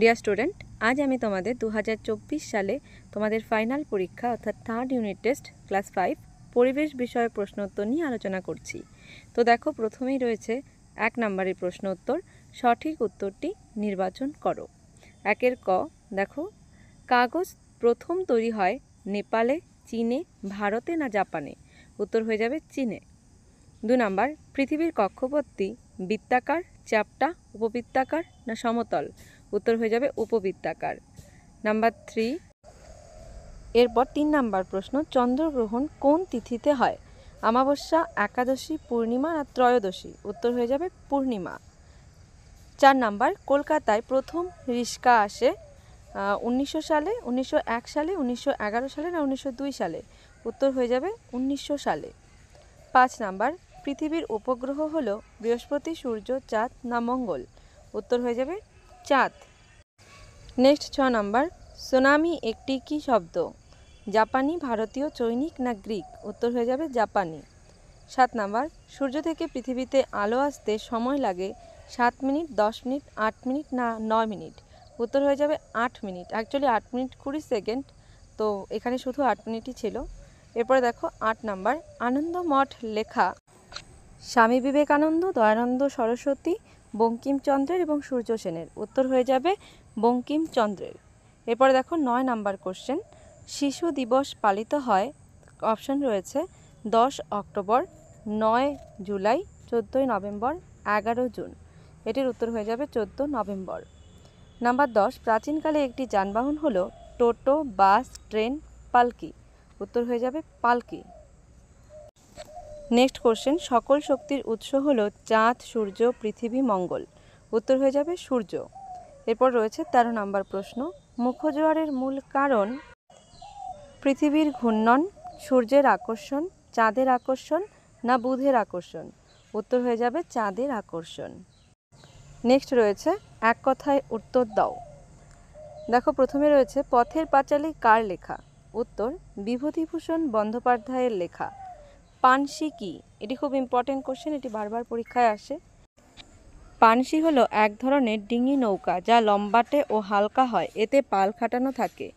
Dear student, আজ আমি তোমাদের 2024 সালে তোমাদের ফাইনাল পরীক্ষা অর্থাৎ থার্ড ইউনিট টেস্ট ক্লাস 5 পরিবেশ বিষয়ে প্রশ্ন উত্তর নিয়ে আলোচনা করছি। তো দেখো, প্রথমেই রয়েছে 1 নম্বরের প্রশ্ন উত্তর। সঠিক উত্তরটি নির্বাচন করো। 1-এর ক, দেখো, কাগজ প্রথম তৈরি হয় নেপালে, চীনে, ভারতে না জাপানে? উত্তর হয়ে যাবে চীনে। 2 নম্বর, পৃথিবীর কক্ষপথটি বৃত্তাকার, চ্যাপ্টা, উপবৃত্তাকার না সমতল? উত্তর হয়ে যাবে উপবৃত্তাকার। নাম্বার 3, এরপর 3 নাম্বার প্রশ্ন, চন্দ্রগ্রহণ কোন তিথিতে হয়? অমাবস্যা, একাদশী, পূর্ণিমা না ত্রয়োদশী? উত্তর হয়ে যাবে পূর্ণিমা। 4 নাম্বার, কলকাতায় প্রথম রিক্সা আসে 1900 সালে, 1901 সালে, 1911 সালে না 1902 সালে? উত্তর হয়ে যাবে 1900 সালে। 5 নাম্বার, পৃথিবীর উপগ্রহ হলো বৃহস্পতি, সূর্য, চাঁদ না মঙ্গল? উত্তর হয়ে যাবে চাঁদ। নেক্সট 6 নাম্বার, সুনামি একটি কি শব্দ? জাপানি, ভারতীয়, চৈনিক না গ্রিক? উত্তর হয়ে যাবে জাপানি। 7 নাম্বার, সূর্য থেকে পৃথিবীতে আলো আসতে সময় লাগে 7 মিনিট, 10 মিনিট, 8 মিনিট না 9 মিনিট? উত্তর হয়ে যাবে 8 মিনিট। অ্যাকচুয়ালি 8 মিনিট 20 সেকেন্ড, তো এখানে শুধু 8 মিনিটই ছিল। এরপরে দেখো 8 নাম্বার, আনন্দ মঠ লেখা স্বামী বিবেকানন্দ, দয়ানন্দ সরস্বতী, বঙ্কিমচন্দ্রের এবং সূর্য সেনের? উত্তর হয়ে যাবে বঙ্কিমচন্দ্রের। এরপরে দেখো 9 নাম্বার কোশ্চেন, শিশু দিবস পালিত হয়, অপশন রয়েছে 10 অক্টোবর, 9 জুলাই, 14 নভেম্বর, 11 জুন? এটির উত্তর হয়ে যাবে 14 নভেম্বর। নাম্বার 10, প্রাচীনকালে একটি যানবাহন হলো টোটো, বাস, ট্রেন, পালকি? উত্তর হয়ে যাবে পালকি। নেক্সট কোশ্চেন, সকল শক্তির উৎস হলো চাঁদ, সূর্য, পৃথিবী, মঙ্গল? উত্তর হয়ে যাবে সূর্য। এরপর রয়েছে 13 নম্বর প্রশ্ন, মুখজোয়ারের মূল কারণ পৃথিবীর ঘূর্ণন, সূর্যের আকর্ষণ, চাঁদের আকর্ষণ না বুধের আকর্ষণ? উত্তর হয়ে যাবে চাঁদের আকর্ষণ। নেক্সট রয়েছে এক কথায় উত্তর দাও। দেখো, প্রথমে রয়েছে পথের পাঁচালী কার লেখা? উত্তর বিভূতিভূষণ বন্দ্যোপাধ্যায়ের লেখা। পানসি কি? এটি খুব ইম্পর্টেন্ট কোশ্চেন, এটি বারবার পরীক্ষায় আসে। পানসি হলো এক ধরনের ডিঙি নৌকা যা লম্বাটে ও হালকা হয়, এতে পাল খাটানো থাকে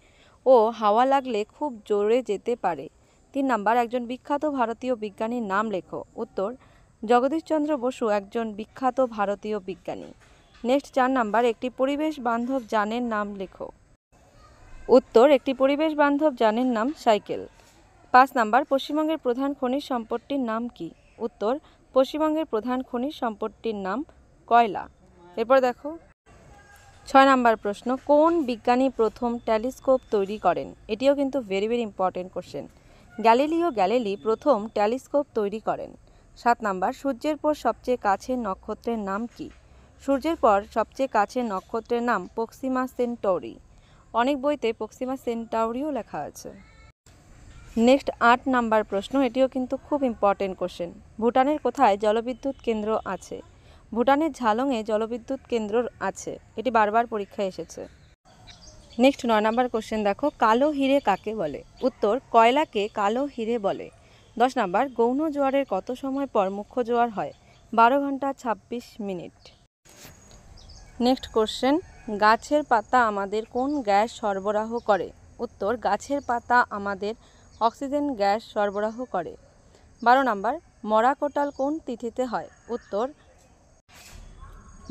ও হাওয়া লাগলে খুব জোরে যেতে পারে। 3 নাম্বার, একজন বিখ্যাত ভারতীয় বিজ্ঞানীর নাম লেখো। উত্তর জগদীশচন্দ্র বসু একজন বিখ্যাত ভারতীয় বিজ্ঞানী। নেক্সট 4 নাম্বার, একটি পরিবেশ বান্ধব যানের নাম লেখো। উত্তর একটি পরিবেশ বান্ধব যানের নাম সাইকেল। 5 নাম্বার, পশ্চিমবঙ্গের প্রধান খনিজ সম্পদটির নাম কি? উত্তর পশ্চিমবঙ্গের প্রধান খনিজ সম্পদটির নাম কয়লা। এরপর দেখো 6 নাম্বার প্রশ্ন, কোন বিজ্ঞানী প্রথম টেলিস্কোপ তৈরি করেন? এটিও কিন্তু very very important question. Galileo Galilei প্রথম টেলিস্কোপ তৈরি করেন। 7 নাম্বার, সূর্যের পর সবচেয়ে কাছের নক্ষত্রের নাম কি? সূর্যের পর সবচেয়ে কাছের নক্ষত্রের নাম প্রক্সিমা সেন্টাউরি। অনেক বইতে প্রক্সিমা সেন্টাউরিও লেখা আছে। নেক্সট 8 নাম্বার প্রশ্ন, এটিও কিন্তু খুব ইম্পর্টেন্ট কোশ্চেন। ভুটানের কোথায় জলবিদ্যুৎ কেন্দ্র আছে? ভুটানের ঝালংয়ে জলবিদ্যুৎ কেন্দ্র আছে, এটি বারবার পরীক্ষায় এসেছে। নেক্সট 9 নাম্বার কোশ্চেন দেখো, কালো হিরে কাকে বলে? উত্তর কয়লাকে কালো হিরে বলে। 10 নাম্বার, গৌণ জোয়ারের কত সময় পর মুখ্য জোয়ার হয়? 12 ঘন্টা 26 মিনিট। নেক্সট কোশ্চেন, গাছের পাতা আমাদের কোন গ্যাস সরবরাহ করে? উত্তর গাছের পাতা আমাদের অক্সিজেন গ্যাস সরবরাহ করে। 12 নাম্বার, মরা কোটাল কোন তিথিতে হয়? উত্তর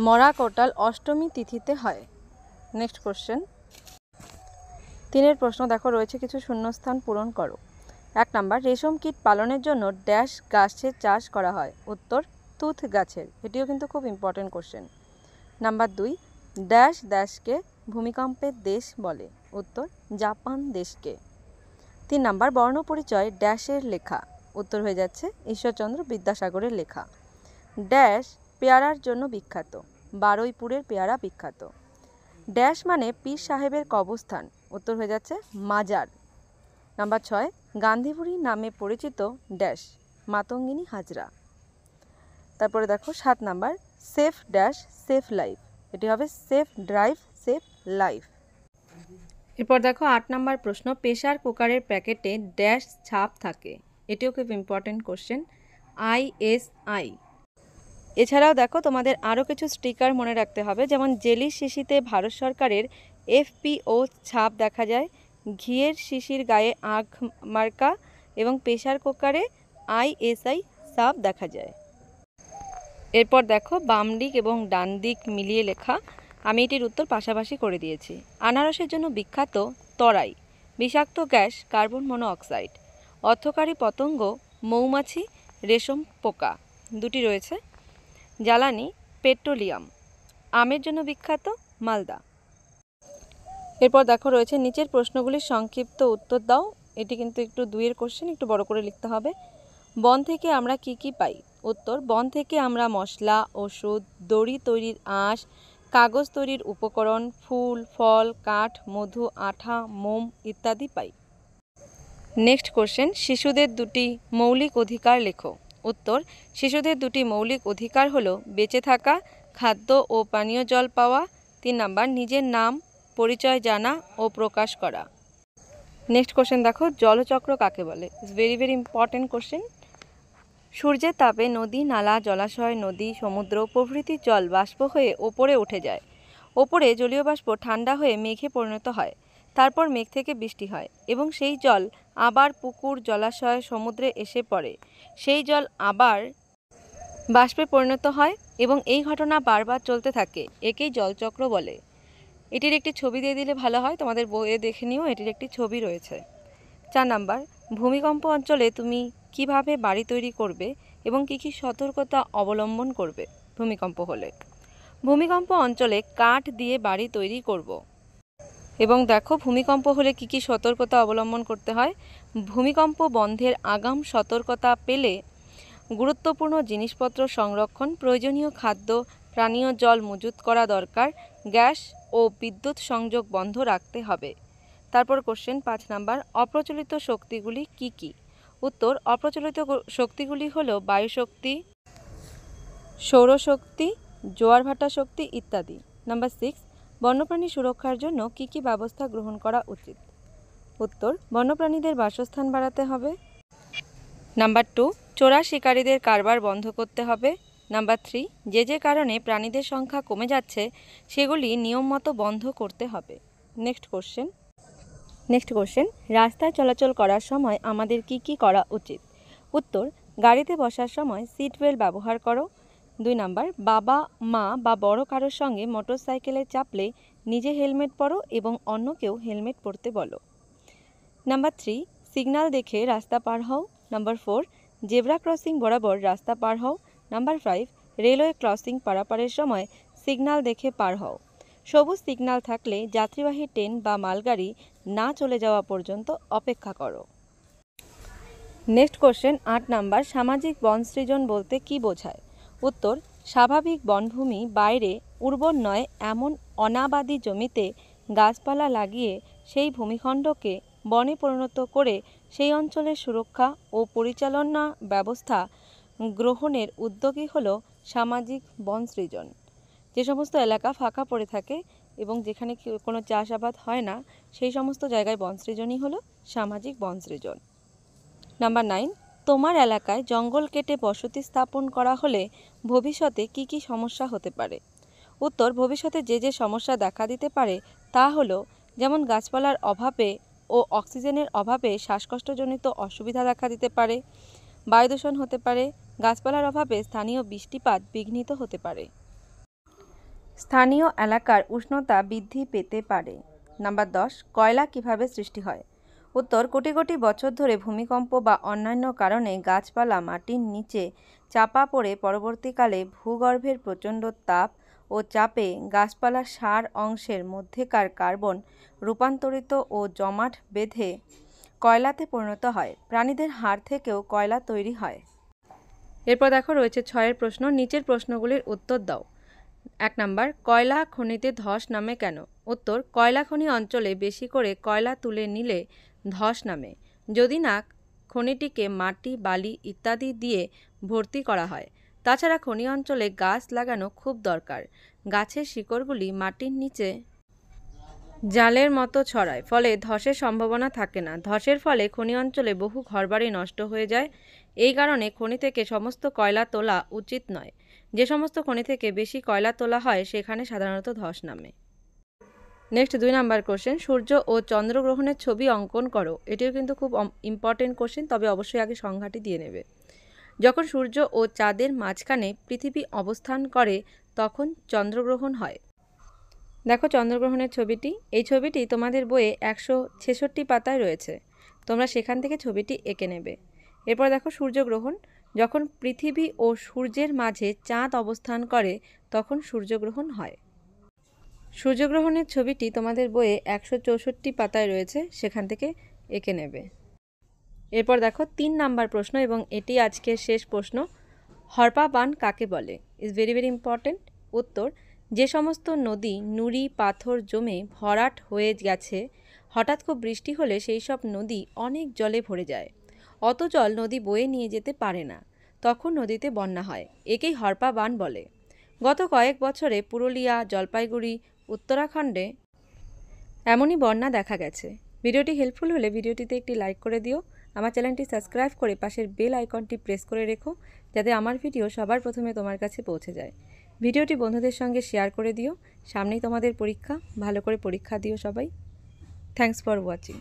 মরা কোটাল অষ্টমী তিথিতে হয়। নেক্সট কোশ্চেন 3 প্রশ্ন দেখো, রয়েছে কিছু শূন্যস্থান পূরণ করো। 1 নাম্বার, রেশম কীট পালনের জন্য ড্যাশ গাছের চাষ করা হয়? উত্তর তুঁত গাছের, এটিও কিন্তু খুব ইম্পর্টেন্ট কোশ্চেন। নাম্বার 2, ড্যাশ দেশকে ভূমিকম্পের দেশ বলে? উত্তর জাপান দেশকে। 3 নাম্বার, বর্ণপরিচয় ড্যাশের লেখা? উত্তর হয়ে যাচ্ছে ঈশ্বরচন্দ্র বিদ্যাসাগরের লেখা। ড্যাশ পেয়ারার জন্য বিখ্যাত? বারুইপুরের পেয়ারা বিখ্যাত। ড্যাশ মানে পীর সাহেবের কবরস্থান? উত্তর হয়ে যাচ্ছে মাজার। নাম্বার 6, গান্ধীবুড়ি নামে পরিচিত ড্যাশ? মাতঙ্গিনী হাজরা। তারপরে দেখো 7 number, safe dash safe life? এটি হবে সেফ ড্রাইভ সেফ লাইফ। এরপর দেখো 8 নাম্বার প্রশ্ন, প্রেসার কুকারের প্যাকেটে ড্যাশ ছাপ থাকে? এটিও খুব ইম্পর্টেন্ট কোশ্চেন। ISI। এছাড়াও দেখো তোমাদের আরও কিছু স্টিকার মনে রাখতে হবে, যেমন জেলির শিশিতে ভারত সরকারের FPO ছাপ দেখা যায়, ঘিয়ের শিশির গায়ে আখ মার্কা এবং প্রেসার কুকারে ISI ছাপ দেখা যায়। এরপর দেখো বাম দিক এবং ডান দিক মিলিয়ে লেখা, আমি এটির উত্তর পাশাপাশি করে দিয়েছি। আনারসের জন্য বিখ্যাত তরাই, বিষাক্ত গ্যাস কার্বন মনোঅক্সাইড, অর্থকারী পতঙ্গ মৌমাছি, রেশম পোকা, দুটি রয়েছে। জ্বালানি পেট্রোলিয়াম, আমের জন্য বিখ্যাত মালদা। এরপর দেখো রয়েছে নিচের প্রশ্নগুলির সংক্ষিপ্ত উত্তর দাও। এটি কিন্তু একটু 2-এর কোশ্চেন, একটু বড় করে লিখতে হবে। বন থেকে আমরা কি কি পাই? উত্তর, বন থেকে আমরা মশলা, ওষুধ, দড়ি তৈরির আঁশ, কাগজ তৈরির উপকরণ, ফুল, ফল, কাঠ, মধু, আঠা, মোম ইত্যাদি পাই। নেক্সট কোশ্চেন, শিশুদের দুটি মৌলিক অধিকার লেখো। উত্তর, শিশুদের দুটি মৌলিক অধিকার হলো বেঁচে থাকা, খাদ্য ও পানীয় জল পাওয়া। 3 নাম্বার, নিজের নাম পরিচয় জানা ও প্রকাশ করা। নেক্সট কোশ্চেন দেখো, জলচক্র কাকে বলে? It's very very important question. সূর্যের তাপে নদী, নালা, জলাশয়, নদী, সমুদ্র প্রভৃতির জল বাষ্প হয়ে ওপরে উঠে যায়। ওপরে জলীয় বাষ্প ঠান্ডা হয়ে মেঘে পরিণত হয়, তারপর মেঘ থেকে বৃষ্টি হয় এবং সেই জল আবার পুকুর, জলাশয়, সমুদ্রে এসে পড়ে। সেই জল আবার বাষ্পে পরিণত হয় এবং এই ঘটনা বারবার চলতে থাকে। একেই জলচক্র বলে। এটির একটি ছবি দিয়ে দিলে ভালো হয়, তোমাদের বইয়ে দেখে নিও, এটির একটি ছবি রয়েছে। 4 নাম্বার, ভূমিকম্প অঞ্চলে তুমি কিভাবে বাড়ি তৈরি করবে এবং কী কী সতর্কতা অবলম্বন করবে ভূমিকম্প হলে? ভূমিকম্প অঞ্চলে কাঠ দিয়ে বাড়ি তৈরি করব। এবং দেখো ভূমিকম্প হলে কী কী সতর্কতা অবলম্বন করতে হয়। ভূমিকম্প বন্ধের আগাম সতর্কতা পেলে গুরুত্বপূর্ণ জিনিসপত্র সংরক্ষণ, প্রয়োজনীয় খাদ্য, পানীয় জল মজুত করা দরকার, গ্যাস ও বিদ্যুৎ সংযোগ বন্ধ রাখতে হবে। তারপর কোশ্চেন 5 নাম্বার, অপ্রচলিত শক্তিগুলি কি কি? উত্তর, অপ্রচলিত শক্তিগুলি হলো বায়ুশক্তি, সৌরশক্তি, জোয়ার ভাটা শক্তি ইত্যাদি। নাম্বার 6, বন্যপ্রাণী সুরক্ষার জন্য কি কি ব্যবস্থা গ্রহণ করা উচিত? উত্তর, বন্যপ্রাণীদের বাসস্থান বাড়াতে হবে। নাম্বার 2, চোরা শিকারীদের কারবার বন্ধ করতে হবে। নাম্বার 3, যে কারণে প্রাণীদের সংখ্যা কমে যাচ্ছে সেগুলি নিয়ম মতো বন্ধ করতে হবে। নেক্সট কোশ্চেন, রাস্তায় চলাচল করার সময় আমাদের কি কি করা উচিত? উত্তর, গাড়িতে বসার সময় সিট বেল্ট ব্যবহার করো। 2 নাম্বার, বাবা, মা বা বড় কারোর সঙ্গে মোটরসাইকেলে চাপলে নিজে হেলমেট পরো এবং অন্যকেও হেলমেট পরতে বলো। নাম্বার 3, সিগন্যাল দেখে রাস্তা পার হও। নাম্বার 4, জেব্রা ক্রসিং বরাবর রাস্তা পার হও। নাম্বার 5, রেলওয়ে ক্রসিং পারাপারের সময় সিগন্যাল দেখে পার হও। সবুজ সিগন্যাল থাকলে যাত্রীবাহী ট্রেন বা মালগাড়ি না চলে যাওয়া পর্যন্ত অপেক্ষা করো। নেক্সট কোশ্চেন 8 নাম্বার, সামাজিক বন সৃজন বলতে কি বোঝায়? উত্তর, স্বাভাবিক বনভূমি বাইরে উর্বর নয় এমন অনাবাদি জমিতে গাছপালা লাগিয়ে সেই ভূমিখণ্ডকে বনে পরিণত করে সেই অঞ্চলের সুরক্ষা ও পরিচালনা ব্যবস্থা গ্রহণের উদ্যোগই হলো সামাজিক বন সৃজন। যে সমস্ত এলাকা ফাঁকা পড়ে থাকে এবং যেখানে কোনো চাষাবাদ হয় না সেই সমস্ত জায়গায় বন সৃজনই হলো সামাজিক বন সৃজন। নাম্বার 9, তোমার এলাকায় জঙ্গল কেটে বসতি স্থাপন করা হলে ভবিষ্যতে কি কি সমস্যা হতে পারে? উত্তর, ভবিষ্যতে যে সমস্যা দেখা দিতে পারে তা হলো, যেমন গাছপালার অভাবে ও অক্সিজেনের অভাবে শ্বাসকষ্টজনিত অসুবিধা দেখা দিতে পারে, বায়ু দূষণ হতে পারে, গাছপালার অভাবে স্থানীয় বৃষ্টিপাত বিঘ্নিত হতে পারে, স্থানীয় এলাকার উষ্ণতা বৃদ্ধি পেতে পারে। নাম্বার 10, কয়লা কিভাবে সৃষ্টি হয়? উত্তর, কোটি কোটি বছর ধরে ভূমিকম্প বা অন্যান্য কারণে গাছপালা মাটির নিচে চাপা পড়ে পরবর্তীকালে ভূগর্ভের প্রচণ্ড তাপ ও চাপে গাছপালার সার অংশের মধ্যেকার কার্বন রূপান্তরিত ও জমাট বেঁধে কয়লাতে পরিণত হয়। প্রাণীদের হাড় থেকেও কয়লা তৈরি হয়। এরপর দেখো রয়েছে 6 প্রশ্ন, নিচের প্রশ্নগুলির উত্তর দাও। 1 নাম্বার, কয়লা খনিতে ধস নামে কেন? উত্তর, কয়লা খনি অঞ্চলে বেশি করে কয়লা তুলে নিলে ধস নামে, যদি না খনিটিকে মাটি, বালি ইত্যাদি দিয়ে ভর্তি করা হয়। তাছাড়া খনি অঞ্চলে গাছ লাগানো খুব দরকার। গাছের শিকড়গুলি মাটির নিচে জালের মতো ছড়ায়, ফলে ধসের সম্ভাবনা থাকে না। ধসের ফলে খনি অঞ্চলে বহু ঘরবাড়ি নষ্ট হয়ে যায়। এই কারণে খনি থেকে সমস্ত কয়লা তোলা উচিত নয়। যে সমস্ত খনি থেকে বেশি কয়লা তোলা হয় সেখানে সাধারণত ধস নামে। নেক্সট 2 নাম্বার কোশ্চেন, সূর্য ও চন্দ্রগ্রহণের ছবি অঙ্কন করো। এটিও কিন্তু খুব ইম্পর্টেন্ট কোশ্চেন, তবে অবশ্যই আগে সংজ্ঞাটি দিয়ে নেবে। যখন সূর্য ও চাঁদের মাঝখানে পৃথিবী অবস্থান করে তখন চন্দ্রগ্রহণ হয়। দেখো চন্দ্রগ্রহণের ছবিটি, এই ছবিটি তোমাদের বইয়ে 166 পাতায় রয়েছে, তোমরা সেখান থেকে ছবিটি এঁকে নেবে। এরপর দেখো সূর্যগ্রহণ, যখন পৃথিবী ও সূর্যের মাঝে চাঁদ অবস্থান করে তখন সূর্যগ্রহণ হয়। সূর্যগ্রহণের ছবিটি তোমাদের বইয়ে 164 পাতায় রয়েছে, সেখান থেকে এঁকে নেবে। এরপর দেখো 3 নাম্বার প্রশ্ন এবং এটি আজকের শেষ প্রশ্ন, হরপা বান কাকে বলে? Is very very important. উত্তর, যে সমস্ত নদী নুড়ি পাথর জমে ভরাট হয়ে গেছে, হঠাৎ খুব বৃষ্টি হলে সেই সব নদী অনেক জলে ভরে যায়, অত জল নদী বয়ে নিয়ে যেতে পারে না, তখন নদীতে বন্যা হয়, একেই হরপা বান বলে। গত কয়েক বছরে পুরুলিয়া, জলপাইগুড়ি, উত্তরাখণ্ডে এমনই বন্যা দেখা গেছে। ভিডিওটি হেল্পফুল হলে ভিডিওটিতে একটি লাইক করে দিও, আমার চ্যানেলটি সাবস্ক্রাইব করে পাশের বেল আইকনটি প্রেস করে রেখো, যাতে আমার ভিডিও সবার প্রথমে তোমার কাছে পৌঁছে যায়। ভিডিওটি বন্ধুদের সঙ্গে শেয়ার করে দিও। সামনেই তোমাদের পরীক্ষা, ভালো করে পরীক্ষা দিও সবাই। Thanks for watching.